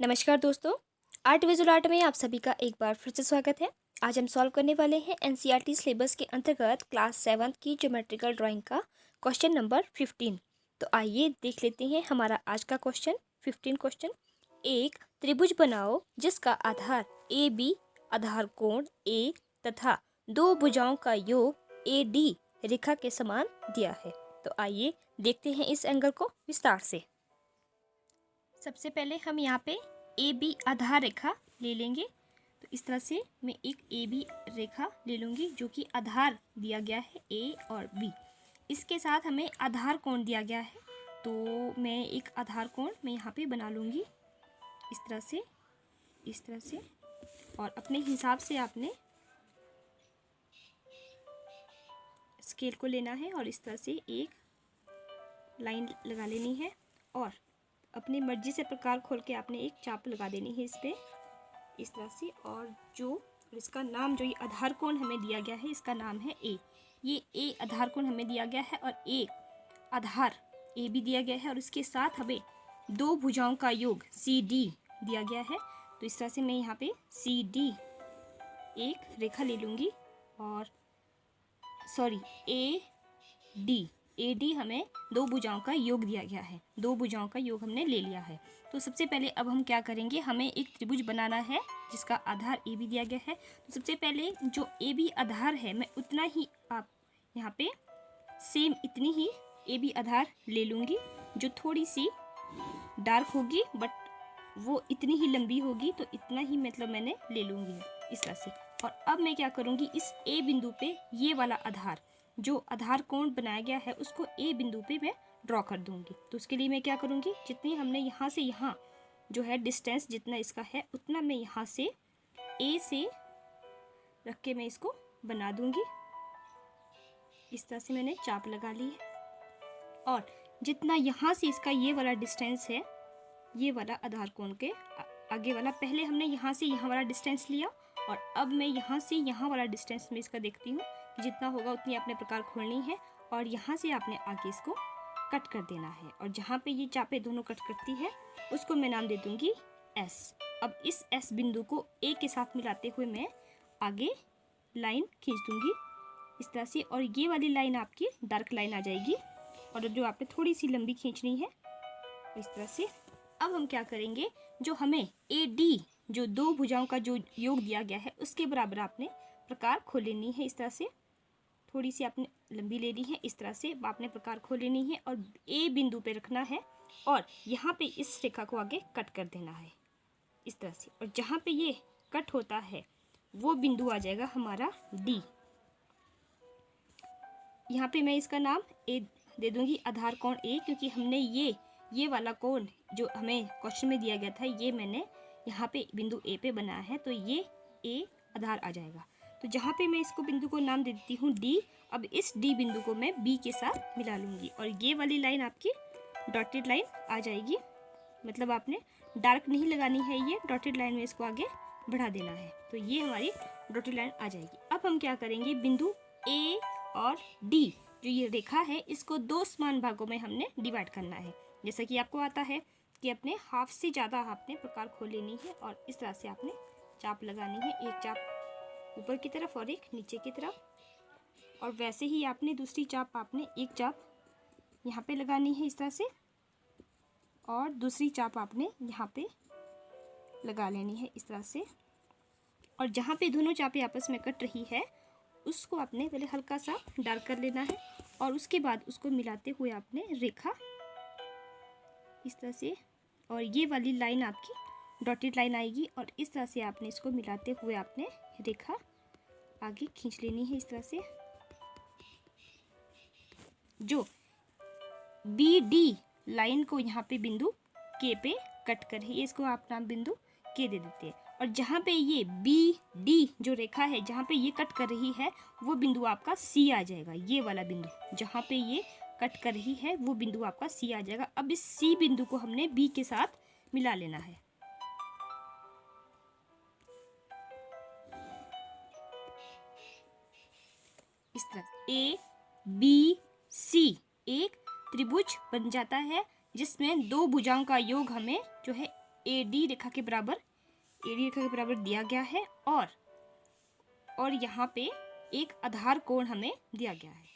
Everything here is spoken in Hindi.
नमस्कार दोस्तों, आर्ट विजुअल आर्ट में आप सभी का एक बार फिर से स्वागत है। आज हम सॉल्व करने वाले हैं एनसीईआरटी सिलेबस के अंतर्गत क्लास 7 की ज्योमेट्रिकल ड्राइंग का क्वेश्चन नंबर 15। तो आइए देख लेते हैं हमारा आज का क्वेश्चन। 15 क्वेश्चन। एक त्रिभुज बनाओ जिसका आधार ए बी आधार कोण ए तथा दो भुजाओं का योग ए डी रेखा के समान दिया है। तो आइए देखते हैं इस एंगल को विस्तार से। सबसे पहले हम यहाँ पे ए बी आधार रेखा ले लेंगे। तो इस तरह से मैं एक ए बी रेखा ले लूँगी जो कि आधार दिया गया है ए और बी। इसके साथ हमें आधार कोण दिया गया है, तो मैं एक आधार कोण मैं यहाँ पे बना लूँगी इस तरह से। और अपने हिसाब से आपने स्केल को लेना है और इस तरह से एक लाइन लगा लेनी है और अपनी मर्जी से प्रकार खोल के आपने एक चाप लगा देनी है इस पे इस तरह से। और इसका नाम जो ये आधार कोण हमें दिया गया है इसका नाम है ए। ये ए आधार कोण हमें दिया गया है और ए आधार ए भी दिया गया है और इसके साथ हमें दो भुजाओं का योग सी डी दिया गया है। तो इस तरह से मैं यहाँ पे सी डी एक रेखा ले लूँगी और ए डी हमें दो भुजाओं का योग दिया गया है, दो भुजाओं का योग हमने ले लिया है। तो सबसे पहले अब हम क्या करेंगे, हमें एक त्रिभुज बनाना है जिसका आधार ए बी दिया गया है। तो सबसे पहले जो ए बी आधार है मैं उतना ही आप यहाँ पे सेम इतनी ही ए बी आधार ले लूँगी जो थोड़ी सी डार्क होगी बट वो इतनी ही लंबी होगी, तो इतना ही मतलब मैंने ले लूँगी इस तरह से। और अब मैं क्या करूँगी, इस ए बिंदु पे ये वाला आधार जो आधार कोण बनाया गया है उसको ए बिंदु पे मैं ड्रॉ कर दूंगी। तो उसके लिए मैं क्या करूँगी, जितनी हमने यहाँ से यहाँ जो है डिस्टेंस जितना इसका है उतना मैं यहाँ से ए से रख के मैं इसको बना दूंगी। इस तरह से मैंने चाप लगा ली है और जितना यहाँ से इसका ये वाला डिस्टेंस है, ये वाला आधार कोण के आगे वाला, पहले हमने यहाँ से यहाँ वाला डिस्टेंस लिया और अब मैं यहाँ से यहाँ वाला डिस्टेंस में इसका देखती हूँ कि जितना होगा उतनी आपने प्रकार खोलनी है और यहाँ से आपने आगे इसको कट कर देना है। और जहाँ पे ये चापे दोनों कट करती है उसको मैं नाम दे दूँगी एस। अब इस एस बिंदु को ए के साथ मिलाते हुए मैं आगे लाइन खींच दूँगी इस तरह से और ये वाली लाइन आपकी डार्क लाइन आ जाएगी और जो आपने थोड़ी सी लंबी खींचनी है इस तरह से। अब हम क्या करेंगे, जो हमें ए डी जो दो भुजाओं का जो योग दिया गया है उसके बराबर आपने प्रकार खोल लेनी है। इस तरह से थोड़ी सी आपने लंबी लेनी है, इस तरह से आपने प्रकार खोल लेनी है और ए बिंदु पे रखना है और यहाँ पे इस रेखा को आगे कट कर देना है इस तरह से। और जहाँ पे ये कट होता है वो बिंदु आ जाएगा हमारा डी। यहाँ पे मैं इसका नाम ए दे दूँगी आधार कोण ए, क्योंकि हमने ये वाला कोण जो हमें क्वेश्चन में दिया गया था ये मैंने यहाँ पे बिंदु ए पे बनाया है, तो ये ए आधार आ जाएगा। तो जहाँ पे मैं इसको बिंदु को नाम दे देती हूँ डी। अब इस डी बिंदु को मैं बी के साथ मिला लूँगी और ये वाली लाइन आपकी डॉटेड लाइन आ जाएगी। मतलब आपने डार्क नहीं लगानी है, ये डॉटेड लाइन में इसको आगे बढ़ा देना है, तो ये हमारी डॉटेड लाइन आ जाएगी। अब हम क्या करेंगे, बिंदु ए और डी जो ये रेखा है इसको दो समान भागों में हमने डिवाइड करना है। जैसा कि आपको आता है कि अपने हाफ से ज़्यादा आपने प्रकार खोल लेनी है और इस तरह से आपने चाप लगानी है, एक चाप ऊपर की तरफ और एक नीचे की तरफ। और वैसे ही आपने दूसरी चाप आपने एक चाप यहाँ पे लगानी है इस तरह से और दूसरी चाप आपने यहाँ पे लगा लेनी है इस तरह से। और जहाँ पे दोनों चापें आपस में कट रही है उसको आपने पहले हल्का सा डार्क कर लेना है और उसके बाद उसको मिलाते हुए आपने रेखा इस तरह से, और ये वाली लाइन आपकी डॉटेड लाइन आएगी और इस तरह से आपने इसको मिलाते हुए आपने रेखा आगे खींच लेनी है इस तरह से। जो बी डी लाइन को यहाँ पे बिंदु के पे कट कर है, इसको आप नाम बिंदु के दे देते हैं। और जहाँ पे ये बी डी जो रेखा है जहाँ पे ये कट कर रही है वो बिंदु आपका सी आ जाएगा। ये वाला बिंदु जहाँ पे ये कट कर रही है वो बिंदु आपका सी आ जाएगा। अब इस सी बिंदु को हमने बी के साथ मिला लेना है इस तरह। ए बी सी एक त्रिभुज बन जाता है जिसमें दो भुजाओं का योग हमें जो है AD रेखा के बराबर दिया गया है और यहाँ पे एक आधार कोण हमें दिया गया है।